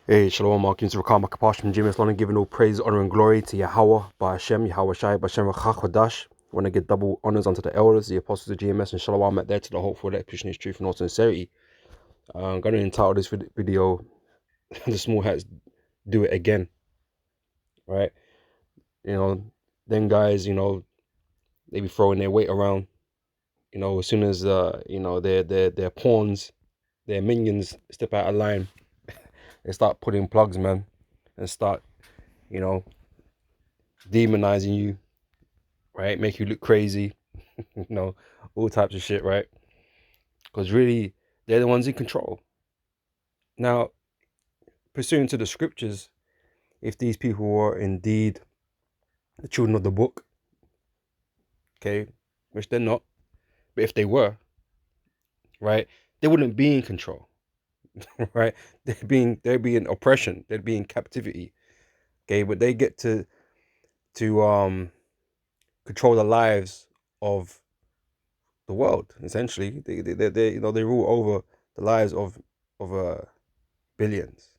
Hey, Shalom, Markin, Rakam, Kapashim, James London, giving all praise, honor, and glory to Yahweh, by Hashem, Yahweh Shai, by Hashem, Rachakodash. Want to give double honors unto the elders, the apostles of GMS, and Shalom out there to the hopeful that Christian is truth and all sincerity. I'm going to entitle this video, The Small Hats Do It Again, right? Then guys, they be throwing their weight around, as soon as, their pawns, their minions step out of line, they start putting plugs, man, and start, demonizing you, right? Make you look crazy, all types of shit, right? Because really, they're the ones in control. Now, pursuant to the scriptures, if these people were indeed the children of the book, okay, which they're not, but if they were, right, they wouldn't be in control, right? They'd be in oppression, they'd be in captivity, okay, but they get to control the lives of the world. Essentially, they rule over the lives of billions,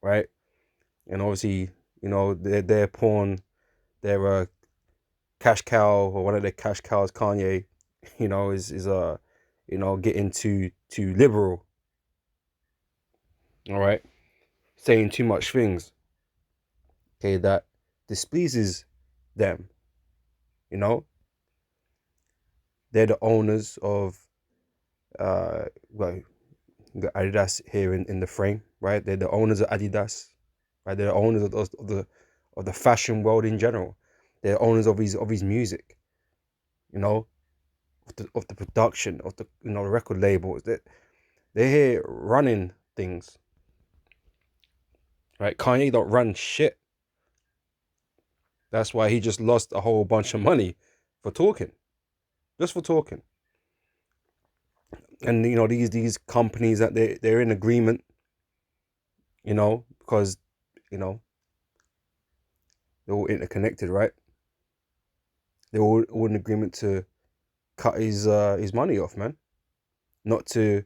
right? And obviously, their pawn, their cash cow, or one of their cash cows, Kanye, is getting too liberal, all right, saying too much things, okay, that displeases them. They're the owners of well, you got Adidas here in the frame, right? They're the owners of Adidas, right? They're the owners of the fashion world in general. They're owners of his music, of the production, of the the record labels. They're here running things, right? Kanye don't run shit. That's why he just lost a whole bunch of money for talking, just for talking. And these companies that they're in agreement, because they're all interconnected, right? They're all in agreement to cut his money off, man. Not to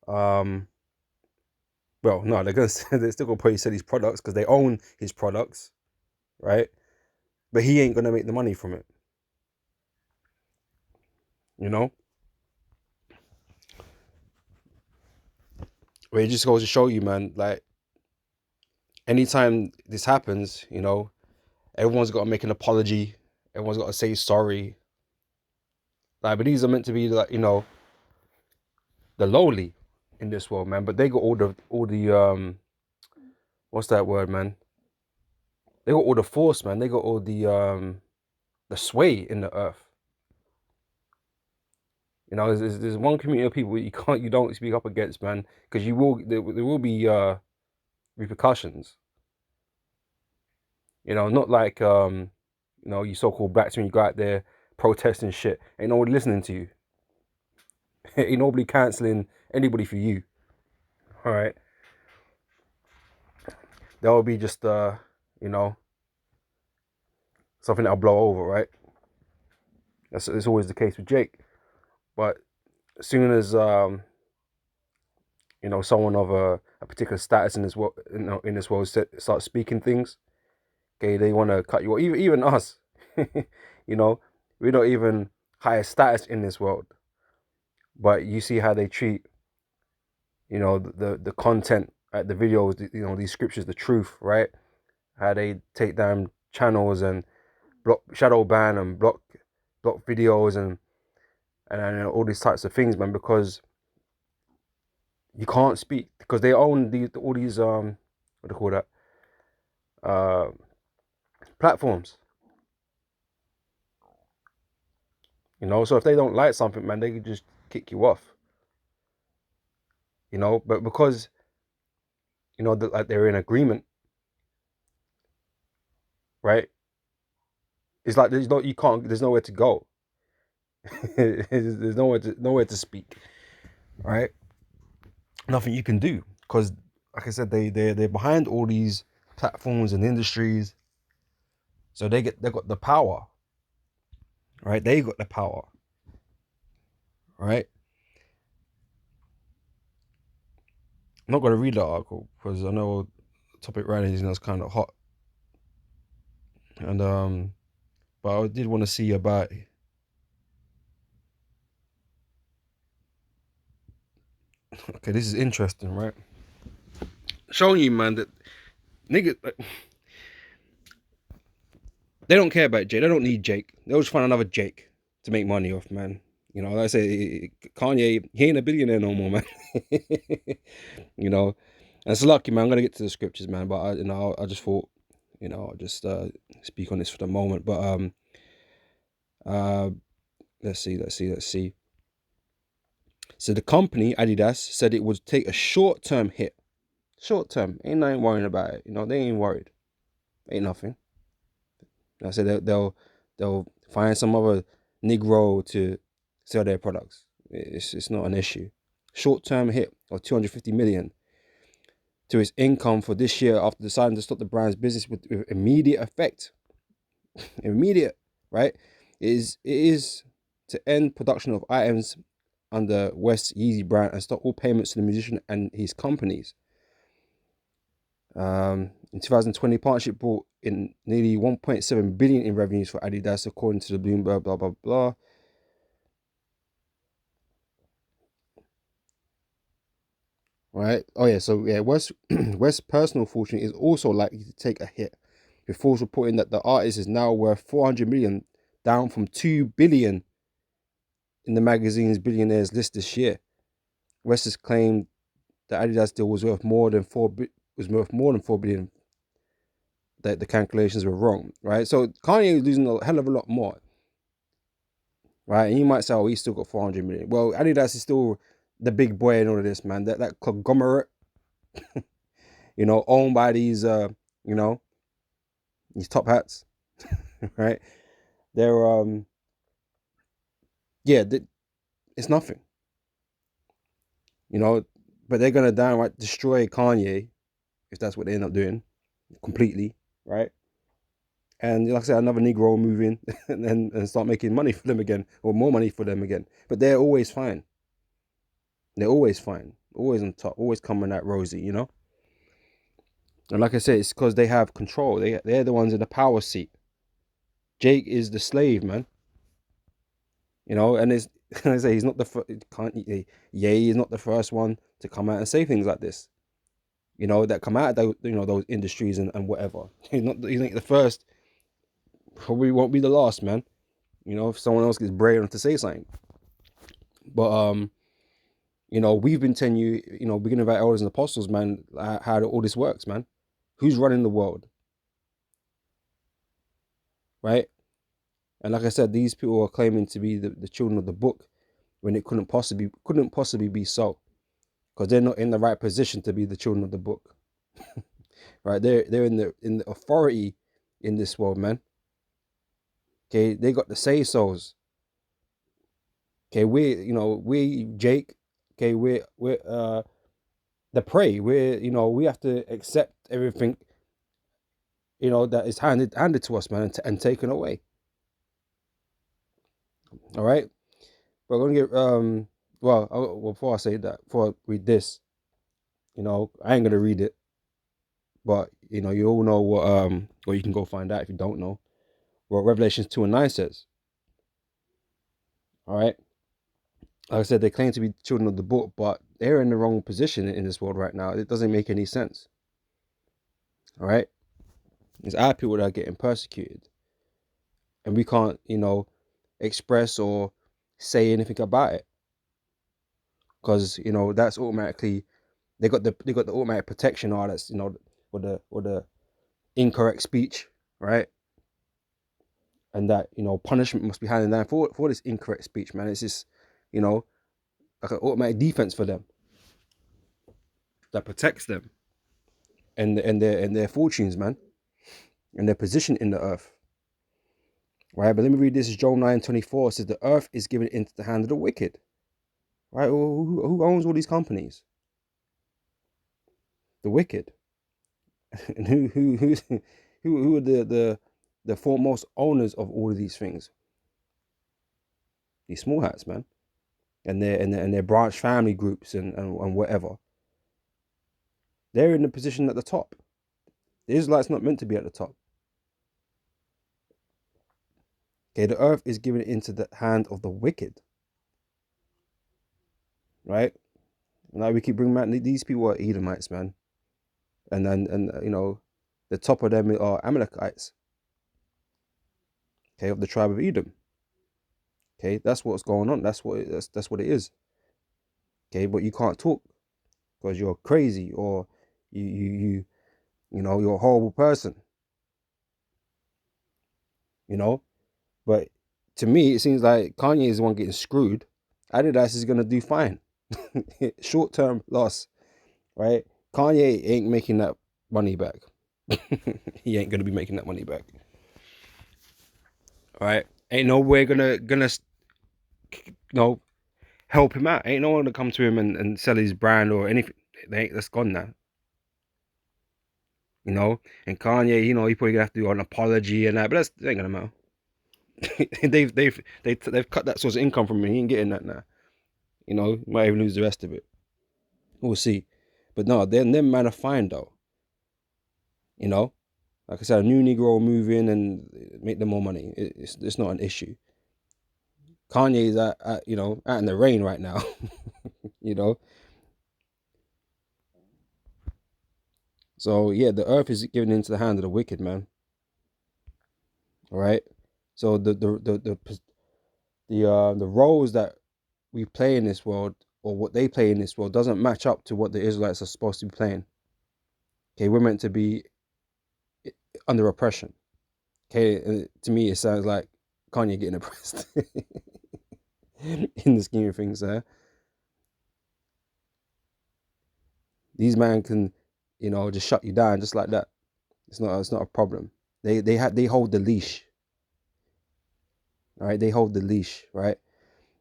well, no, they're still gonna probably sell his products because they own his products, right? But he ain't gonna make the money from it, Where it just goes to show you, man, like anytime this happens, everyone's got to make an apology, everyone's got to say sorry. Like, but these are meant to be like, the lowly in this world, man. But they got all the what's that word, man? They got all the force, man. They got all the sway in the earth. There's one community of people you don't speak up against, man, because there will be repercussions. Not like you so-called blacks when you go out there protesting shit. Ain't nobody listening to you. Ain't nobody canceling anybody for you. All right. That will be just something that'll blow over, right? That's always the case with Jake. But as soon as someone of a particular status in this world, starts speaking things, okay, they want to cut you off. Even us, we're not even higher status in this world, but you see how they treat, the content, the videos, these scriptures, the truth, right? How they take down channels and shadow ban and block videos and all these types of things, man, because you can't speak because they own all these what do you call that, platforms. So if they don't like something, man, they can just kick you off. But because like they're in agreement, right? It's like there's nowhere to go. There's nowhere to speak, right? Nothing you can do because, like I said, they're behind all these platforms and industries, so they got the power, right? They got the power, right? I'm not gonna read that article because I know the topic right is kind of hot, and but I did want to see about. Okay, this is interesting, right? Showing you, man, that nigga, they don't care about Jake. They don't need Jake. They'll just find another Jake to make money off, man. You know, like I say, Kanye, he ain't a billionaire no more, man. You know, and it's lucky, man. I'm gonna get to the scriptures, man. But I just thought, I'll just speak on this for the moment. But uh, let's see. So the company Adidas said it would take a short-term hit. Short term, ain't nothing worrying about it. They ain't worried. Ain't nothing. I said they'll find some other Negro to sell their products. It's not an issue. Short term hit of 250 million to its income for this year after deciding to stop the brand's business with immediate effect. Immediate, right? It is to end production of items under West Yeezy brand and stop all payments to the musician and his companies. In 2020, partnership brought in nearly 1.7 billion in revenues for Adidas, according to the Bloomberg. Blah blah blah. Right? Oh yeah. So yeah, West's personal fortune is also likely to take a hit, with Forbes reporting that the artist is now worth 400 million, down from 2 billion in the magazine's billionaires list this year. West has claimed the Adidas deal was worth more than 4 billion. That the calculations were wrong, right? So Kanye is losing a hell of a lot more, right? And you might say, oh, he's still got 400 million. Well, Adidas is still the big boy in all of this, man. That conglomerate, owned by these, these top hats, right? They're, yeah, it's nothing, you know. But they're gonna downright destroy Kanye if that's what they end up doing completely, right? And like I said, another Negro move in and start making money for them again, or more money for them again. But they're always fine. They're always fine, always on top, always coming out rosy. And like I said, it's because they have control. They're the ones in the power seat. Jake is the slave, man. And it's I say he's not Ye is not the first one to come out and say things like this. That come out of those industries and whatever. He's not the first. Probably won't be the last, man. If someone else gets brave enough to say something. But we've been telling you, beginning of our elders and apostles, man, how all this works, man. Who's running the world, right? And like I said, these people are claiming to be the children of the book when it couldn't possibly be so, because they're not in the right position to be the children of the book, right? They're in the authority in this world, man. Okay, they got the say so's. Okay, we Jake. Okay, we're the prey. We have to accept everything that is handed to us, man, and taken away. All right. We're gonna get well, before I say that, before I read this, I ain't gonna read it, but you all know what you can go find out if you don't know what Revelations 2:9 says. All right. Like I said, they claim to be children of the book, but they're in the wrong position in this world right now. It doesn't make any sense. All right. It's our people that are getting persecuted, and we can't, express or say anything about it, because that's automatically they got the automatic protection. Or that's or the incorrect speech, right? And that punishment must be handed down for this incorrect speech, man. It's just like an automatic defense for them that protects them and their fortunes, man, and their position in the earth, right? But let me read this. Joel 9:24 says the earth is given into the hand of the wicked, right? Who owns all these companies? The wicked. And who are the foremost owners of all of these things? These small hats, man, and their branch family groups and whatever. They're in the position at the top. The Israelites not meant to be at the top. Okay, the earth is given into the hand of the wicked. Right? Now we keep bringing back these people are Edomites, man. And the top of them are Amalekites. Okay, of the tribe of Edom. Okay, that's what's going on. That's what it is. Okay, but you can't talk because you're crazy or you're a horrible person. But to me, it seems like Kanye is the one getting screwed. Adidas is gonna do fine. Short-term loss, right? Kanye ain't making that money back. He ain't gonna be making that money back. All right, ain't no way gonna help him out. Ain't no one gonna come to him and sell his brand or anything. That's gone now. And Kanye, he probably gonna have to do an apology and that, but that ain't gonna matter. they've cut that source of income from him. He ain't getting that now. He might even lose the rest of it. We'll see. But no, them man are fine though. Like I said, a new Negro will move in and make them more money. It's not an issue. Kanye is out in the rain right now. So yeah, the earth is given into the hand of the wicked, man. All right. So the roles that we play in this world, or what they play in this world, doesn't match up to what the Israelites are supposed to be playing. Okay, we're meant to be under oppression. Okay, to me it sounds like Kanye getting oppressed in the scheme of things. These man can, just shut you down just like that. It's not a problem. They hold the leash. All right, they hold the leash. Right.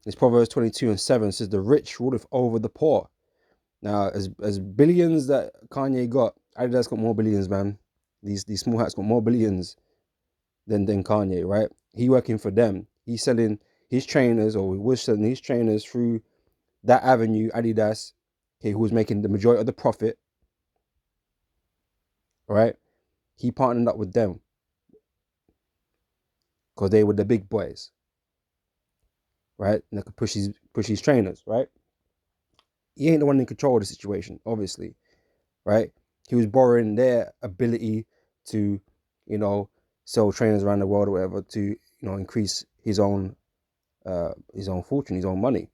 It's Proverbs 22:7 says the rich ruleth over the poor. Now, as billions that Kanye got, Adidas got more billions, man. These small hats got more billions than Kanye, right? He working for them. He's selling his trainers, or he was selling his trainers through that avenue, Adidas, okay, who was making the majority of the profit, right? He partnered up with them because they were the big boys, right? And they could push his trainers, right? He ain't the one in control of the situation, obviously, right? He was borrowing their ability to, sell trainers around the world or whatever to, increase his own fortune, his own money.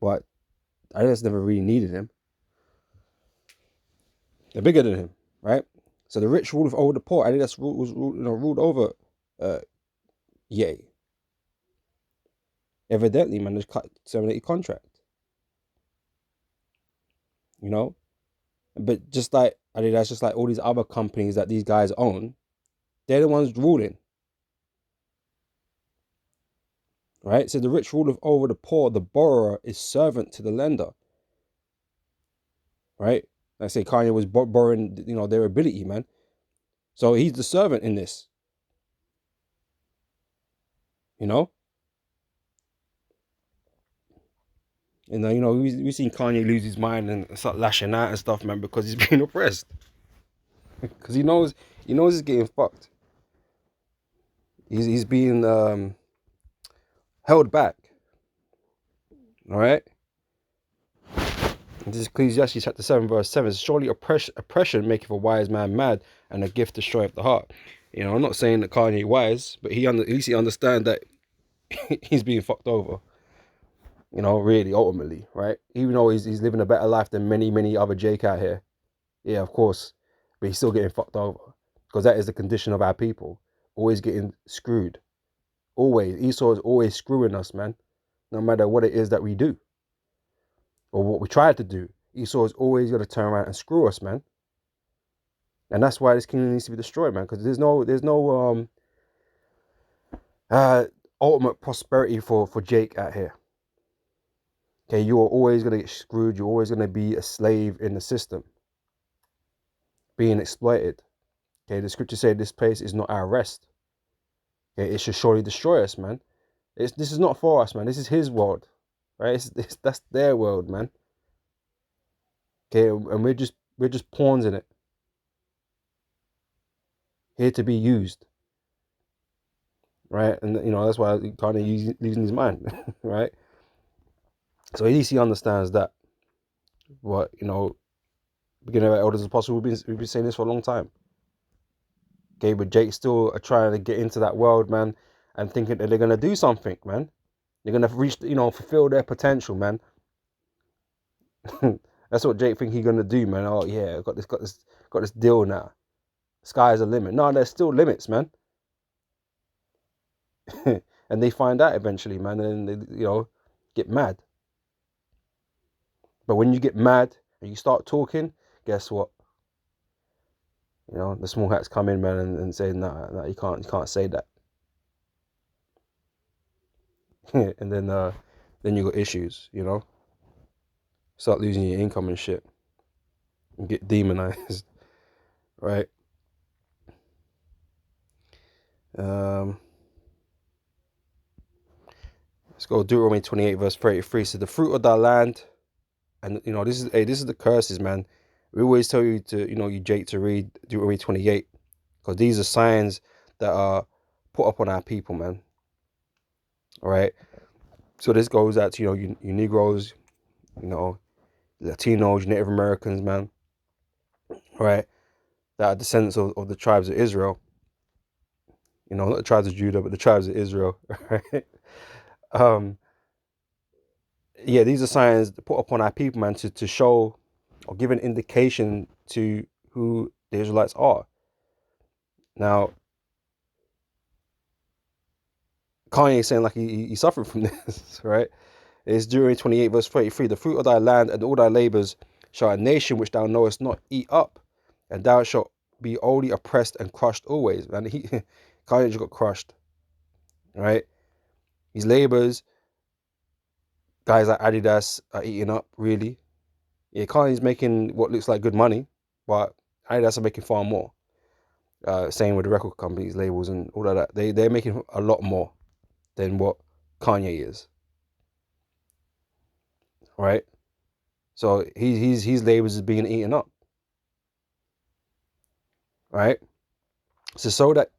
But Adidas never really needed him. They're bigger than him, right? So the rich ruled over the poor. Adidas ruled over Ye. Evidently, man, there's terminated contract. But just like Adidas, just like all these other companies that these guys own, they're the ones ruling. Right? So the rich ruleth over the poor, the borrower is servant to the lender. Right? I say Kanye was borrowing, their ability, man. So he's the servant in this. We've seen Kanye lose his mind and start lashing out and stuff, man, because he's being oppressed. Because he knows he's getting fucked. He's being held back. All right. This is Ecclesiastes chapter 7 verse 7. Surely oppression maketh a wise man mad, and a gift destroyeth the heart. I'm not saying that Kanye wise, but at least he understands that he's being fucked over. Really, ultimately, right? Even though he's living a better life than many other Jake out here. Yeah, of course. But he's still getting fucked over. Because that is the condition of our people. Always getting screwed. Always. Esau is always screwing us, man. No matter what it is that we do. Or what we try to do. Esau is always going to turn around and screw us, man. And that's why this kingdom needs to be destroyed, man. Because there's no ultimate prosperity for Jake out here. Okay, you're always going to get screwed. You're always going to be a slave in the system. Being exploited. Okay, the scripture said this place is not our rest. Okay, it should surely destroy us, man. This is not for us, man. This is his world. Right? That's their world, man. Okay, and we're just We're just pawns in it, here to be used, right? And that's why Kanye losing his mind, right? So at least he understands that. What beginning of elders as possible. We've been saying this for a long time. Okay, but Jake still are trying to get into that world, man, and thinking that they're gonna do something, man. They're gonna reach, fulfill their potential, man. That's what Jake think he's gonna do, man. Oh yeah, got this deal now. Sky's the limit. No, there's still limits, man. And they find out eventually, man, and they get mad. But when you get mad and you start talking, guess what? The small hats come in, man, and say, nah, you can't say that. And then you got issues, start losing your income and shit, and get demonized, right? Let's go Deuteronomy 28 verse 33. So the fruit of thy land, and this is the curses, man. We always tell you to you Jake to read Deuteronomy 28, because these are signs that are put up on our people, man. All right. So this goes out to you Negroes, Latinos, Native Americans, man. Right, that are descendants of the tribes of Israel. Not the tribes of Judah, but the tribes of Israel. Right. Yeah, these are signs put upon our people, man, to show or give an indication to who the Israelites are. Now, Kanye is saying like he suffered from this, right? It's Deuteronomy 28 verse 33. The fruit of thy land and all thy labors shall a nation which thou knowest not eat up, and thou shalt be only oppressed and crushed always. Man, Kanye just got crushed, right? His labors, guys like Adidas are eating up, really. Yeah, Kanye's making what looks like good money, but Adidas are making far more. Same with the record companies, labels, and all of that. They're making a lot more than what Kanye is, right? So his labels is being eaten up, right? So that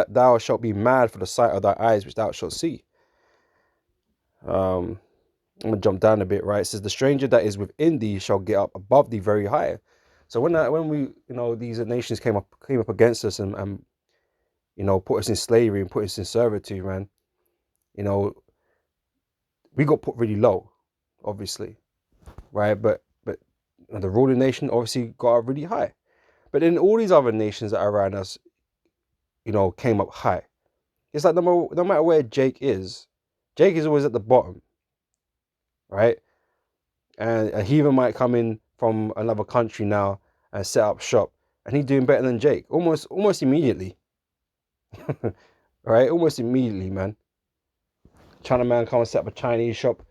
thou shalt be mad for the sight of thy eyes which thou shalt see. I'm gonna jump down a bit, right? It says the stranger that is within thee shall get up above thee very high. So when we these nations came up against us and put us in slavery and put us in servitude, man, we got put really low, obviously, right? But the ruling nation obviously got up really high. But then all these other nations that are around us, came up high. It's like no matter where Jake is always at the bottom, right? And a heathen might come in from another country now and set up shop, and he's doing better than Jake almost immediately, right? Almost immediately, man. China man come and set up a Chinese shop,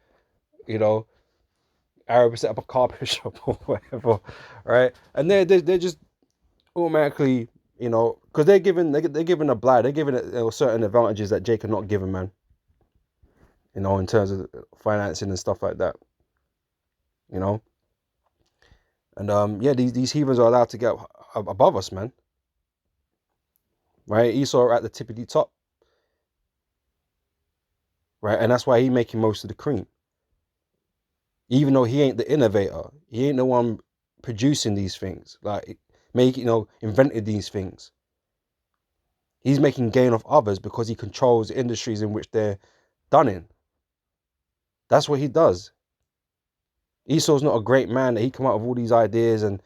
Arab set up a carpet shop or whatever, right? And they're just automatically, because they're given a blight, they're given certain advantages that Jake cannot give him, man. In terms of financing and stuff like that, and yeah, these heathens are allowed to get above us, man. Right? Esau are at the tip of the top, right? And that's why he making most of the cream. Even though he ain't the innovator, he ain't the one producing these things, like invented these things. He's making gain of others because he controls the industries in which they're done in. That's what he does. Esau's not a great man that he come out with all these ideas and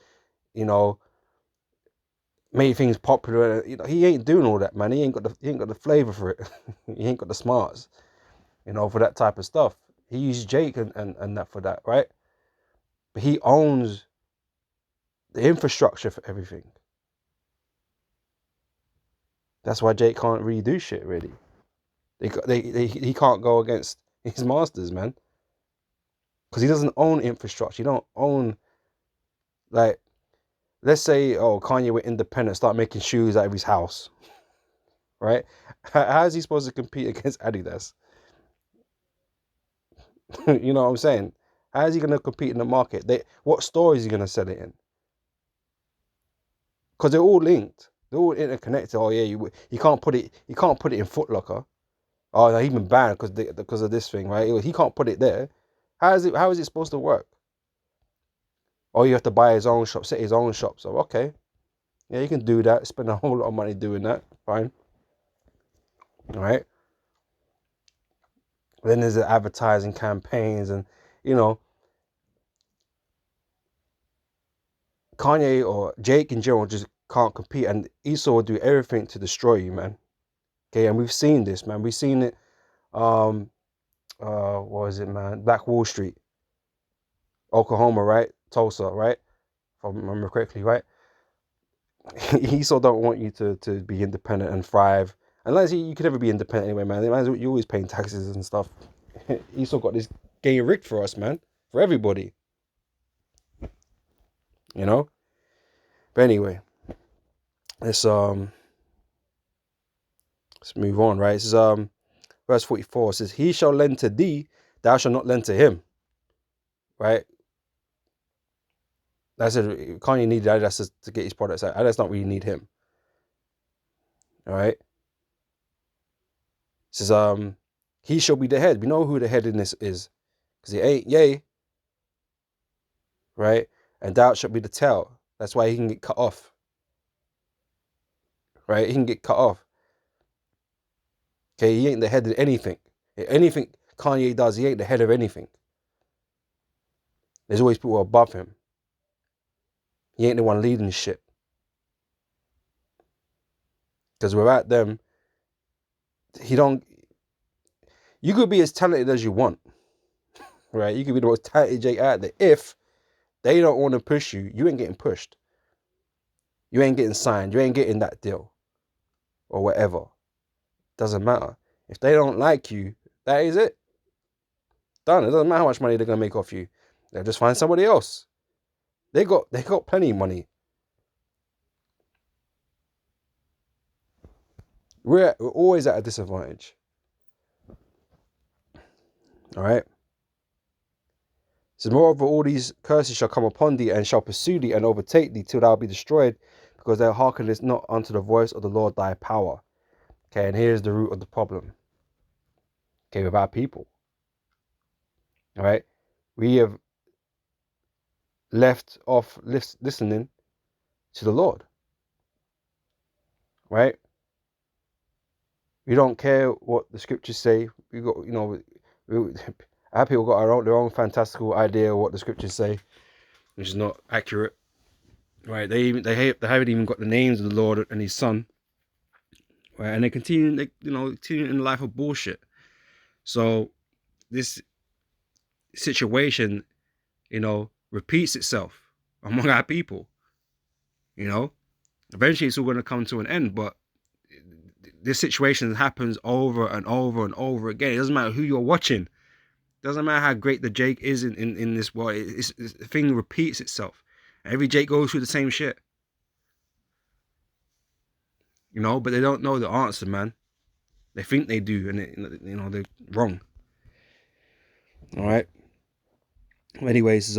made things popular. He ain't doing all that, man. He ain't got the flavor for it. He ain't got the smarts, for that type of stuff. He used Jake and that for that, right? But he owns the infrastructure for everything. That's why Jake can't really do shit, really. He can't go against his masters, man. Because he doesn't own infrastructure. He don't own, like, let's say, Kanye went independent, start making shoes out of his house, right? How is he supposed to compete against Adidas? You know what I'm saying? How is he going to compete in the market? What store is he going to sell it in? Because they're all linked. They're all interconnected. Oh yeah, you can't put it. You can't put it in Foot Locker. Oh, no, he's been banned because of this thing, right? He can't put it there. How is it supposed to work? Oh, you have to buy his own shop, set his own shop. So okay, yeah, you can do that. Spend a whole lot of money doing that. Fine. All right. Then there's the advertising campaigns, and you know, Kanye or Jake in general just can't compete, and Esau will do everything to destroy you, man. Okay, and we've seen this, man. We've seen it. What was it, man? Black Wall Street, Oklahoma, right? Tulsa, right? If I remember correctly, right? Esau don't want you to be independent and thrive. Unless you could never be independent anyway, man. You're always paying taxes and stuff. Esau got this game rigged for us, man. For everybody. You know? But anyway, let's move on, right? This is verse 44. It says, he shall lend to thee, thou shalt not lend to him. Right? That's it. Kanye needed Adidas to get his products out. Adidas not really need him. All right. It says, he shall be the head. We know who the head in this is. Because he ain't yay. Right? And thou shalt be the tail. That's why he can get cut off. Right? He can get cut off. Okay, he ain't the head of anything. Anything Kanye does, he ain't the head of anything. There's always people above him. He ain't the one leading shit. Because without them, you could be as talented as you want. Right? You could be the most talented Jake out there. If they don't want to push you, you ain't getting pushed. You ain't getting signed. You ain't getting that deal. Or whatever. Doesn't matter. If they don't like you, that is it. Done. It doesn't matter how much money they're gonna make off you. They'll just find somebody else. They got plenty of money. We're always at a disadvantage. All right. So moreover, all these curses shall come upon thee, and shall pursue thee, and overtake thee, till thou be destroyed, because thou hearkenest not unto the voice of the Lord thy power. Okay, and here's the root of the problem. Okay, with our people. All right, we have left off listening to the Lord. Right? We don't care what the scriptures say. We got, our people got their own fantastical idea of what the scriptures say, which is not accurate. Right? They haven't even got the names of the Lord and His Son. Right? And they continue in the life of bullshit. So this situation, repeats itself among our people. Eventually it's all going to come to an end, but this situation happens over and over and over again. It doesn't matter who you're watching. It doesn't matter how great the Jake is in this world. The thing repeats itself. Every Jake goes through the same shit. But they don't know the answer, man. They think they do, and they're wrong. All right. Anyways,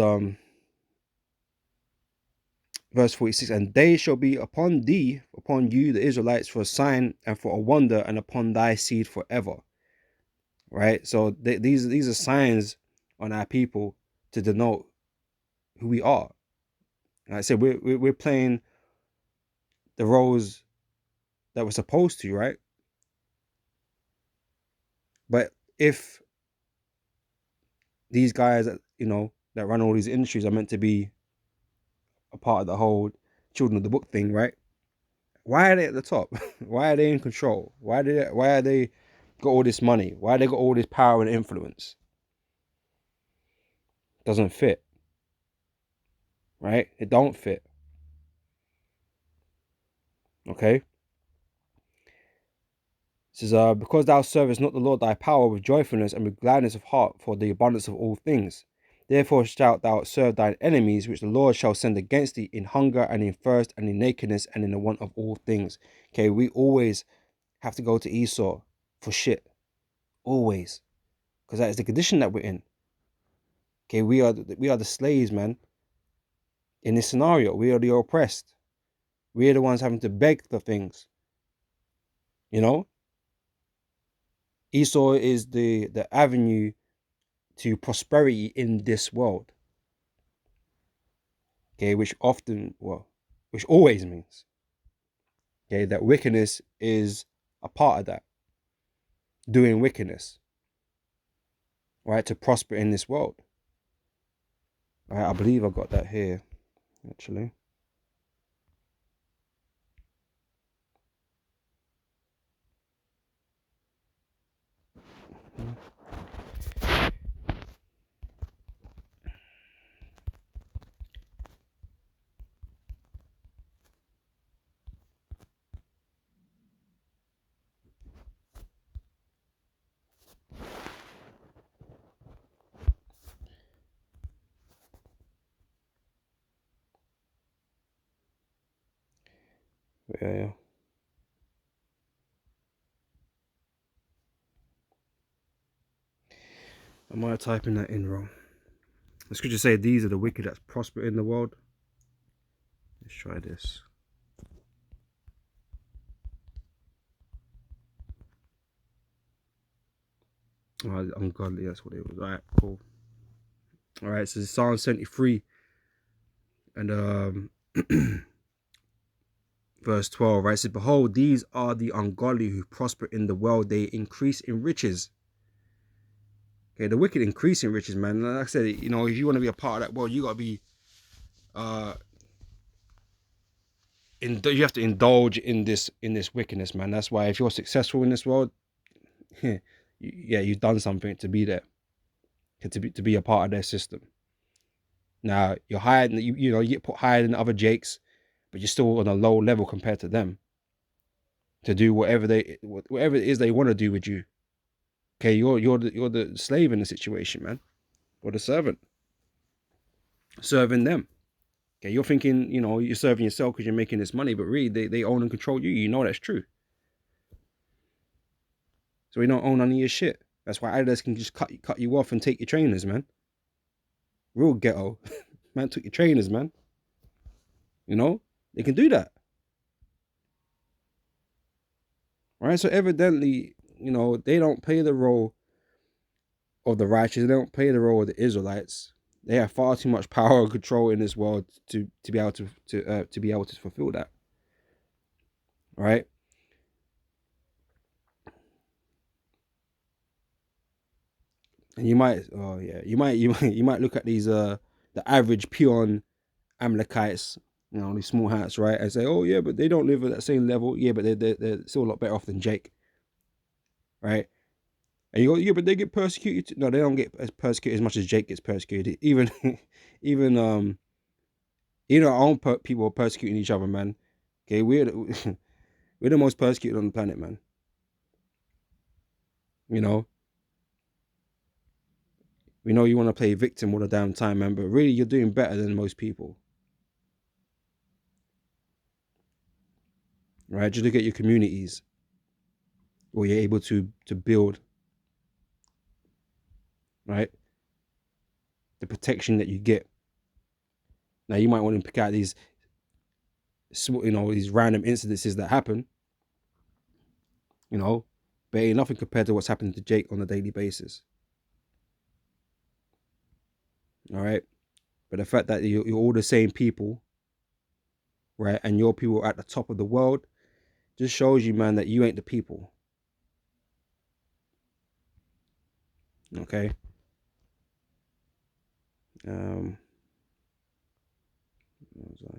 verse 46, and they shall be upon thee, upon you, the Israelites, for a sign and for a wonder, and upon thy seed forever. Right? So these are signs on our people to denote who we are. Like I said, we're playing the roles that we're supposed to, right? But if these guys that run all these industries are meant to be a part of the whole children of the book thing, right? Why are they at the top? Why are they in control? Why are they got all this money? Why they got all this power and influence? Doesn't fit. Right? It don't fit. Okay? It says, because thou servest not the Lord thy power with joyfulness and with gladness of heart for the abundance of all things. Therefore shalt thou serve thine enemies, which the Lord shall send against thee in hunger and in thirst and in nakedness and in the want of all things. Okay, we always have to go to Esau for shit. Always. Because that is the condition that we're in. Okay, we are the slaves, man. In this scenario, we are the oppressed. We are the ones having to beg for things. You know, Esau is the avenue to prosperity in this world. Okay, which always means, okay, that wickedness is a part of that. Doing wickedness, right, to prosper in this world. Right, I believe I got that here, actually. Yeah. I might have typing that in wrong. The scripture say these are the wicked that prosper in the world. Let's try this. Oh, ungodly, that's what it was. Alright, cool. Alright, so Psalm 73 and verse 12, right? It says, behold, these are the ungodly who prosper in the world, they increase in riches. Okay, the wicked increase in riches, man. Like I said, if you want to be a part of that world, you gotta be you have to indulge in this wickedness, man. That's why if you're successful in this world, you've done something to be there, to be a part of their system. Now you're higher than you get put higher than other Jakes, but you're still on a low level compared to them. To do whatever it is they want to do with you. Okay, you're the slave in the situation, man, or the servant serving them. Okay, you're thinking you're serving yourself because you're making this money, but really they own and control you. You know that's true. So we don't own none of your shit. That's why Adidas can just cut you off and take your trainers, man. Real ghetto. Man took your trainers, man. They can do that. Right? So evidently, they don't play the role of the righteous. They don't play the role of the Israelites. They have far too much power and control in this world to be able to be able to fulfill that. Right? And you might look at these the average peon Amalekites, these small hats, right, and say, oh yeah, but they don't live at that same level. Yeah, but they're still a lot better off than Jake, right? And you go, yeah, but they get persecuted. No, they don't get persecuted as much as Jake gets persecuted. Even even our own people are persecuting each other, man. Okay, we're the most persecuted on the planet, man. We know you want to play victim all the damn time, man, but really you're doing better than most people. Right? Just look at your communities where you're able to build, right? The protection that you get. Now you might want to pick out these these random incidences that happen, but ain't nothing compared to what's happening to Jake on a daily basis. All right. But the fact that you're all the same people, right, and your people are at the top of the world, just shows you, man, that you ain't the people. Okay. What was I?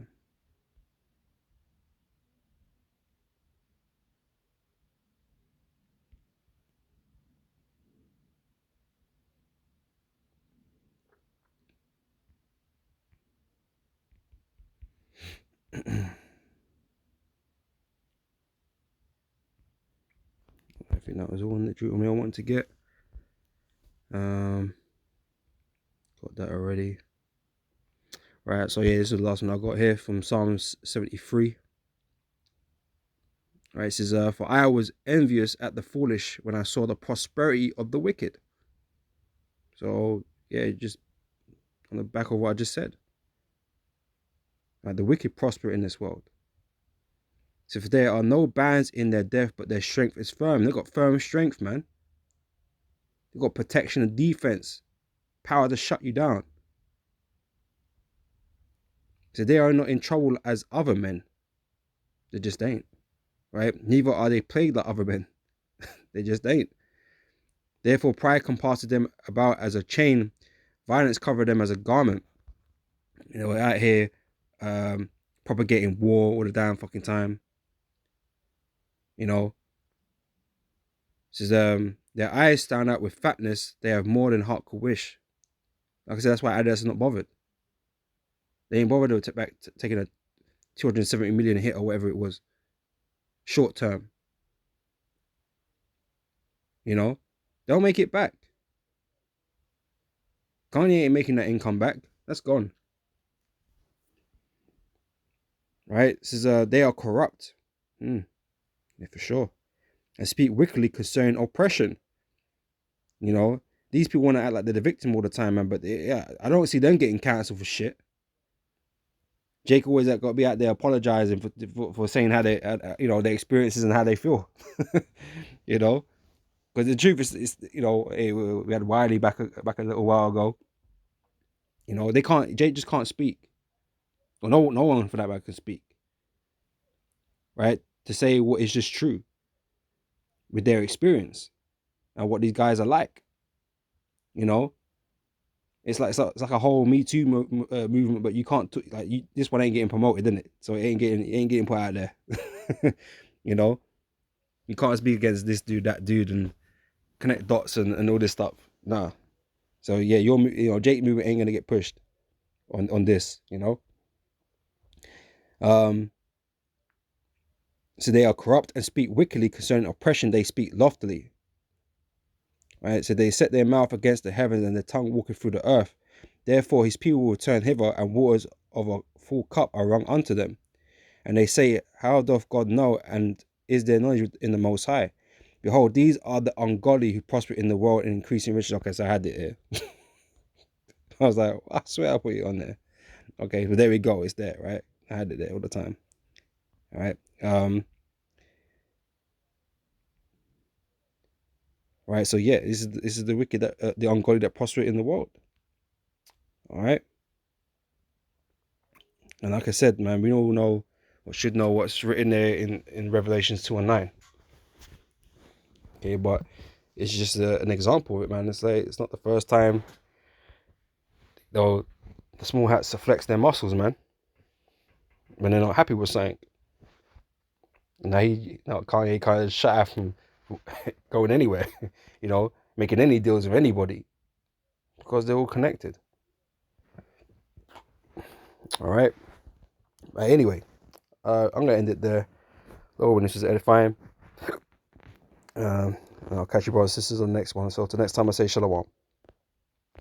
I think that was the one that Drew O'Meal wanted to get. Got that already. Right, so yeah, this is the last one I got here from Psalms 73. Right, it says, for I was envious at the foolish when I saw the prosperity of the wicked. So yeah, just on the back of what I just said. Right? The wicked prosper in this world. So if there are no bands in their death, but their strength is firm. They've got firm strength, man. They've got protection and defense. Power to shut you down. So they are not in trouble as other men. They just ain't. Right? Neither are they plagued like other men. They just ain't. Therefore, pride compasses them about as a chain. Violence cover them as a garment. You know, we're out here propagating war all the damn fucking time. You know. Says their eyes stand out with fatness. They have more than heart could wish. Like I said, that's why Adidas are not bothered. They ain't bothered with taking a 270 million hit or whatever it was. Short term. You know? They'll make it back. Kanye ain't making that income back. That's gone. Right? This is they are corrupt. Yeah, for sure. And speak wickedly concerning oppression. You know? These people want to act like they're the victim all the time, man. But I don't see them getting cancelled for shit. Jake always got to be out there apologizing for saying how they, you know, their experiences and how they feel. You know? Because the truth is, you know, we had Wiley back a little while ago. You know, Jake just can't speak. Or no one for that matter can speak. Right? To say what is just true with their experience and what these guys are like. You know? It's like a whole Me Too movement, but you can't this one ain't getting promoted, isn't it? So it ain't getting put out there. You know, you can't speak against this dude, that dude, and connect dots and all this stuff. Nah. So yeah, Jake movement ain't gonna get pushed on this. You know. So they are corrupt and speak wickedly concerning oppression. They speak loftily. Right, so they set their mouth against the heavens and their tongue walketh through the earth. Therefore his people will turn hither, and waters of a full cup are wrung unto them. And they say, how doth God know, and is there knowledge in the Most High? Behold, these are the ungodly who prosper in the world and increasing riches. Okay, so I had it here. I was like, I swear I put it on there. Okay, but there we go. It's there, right? I had it there all the time. All right. Right, so yeah, this is the wicked, the ungodly that prosper in the world. All right, and like I said, man, we all know or should know what's written there in Revelations 2:9. Okay, but it's just an example of it, man. It's like it's not the first time though the small hats flex their muscles, man, when they're not happy with something. Now Kanye kind of shut out from going anywhere, you know, making any deals with anybody because they're all connected. All right. But anyway, I'm gonna end it there. When this is edifying. And I'll catch you brothers and sisters on the next one. So till next time, I say shalom.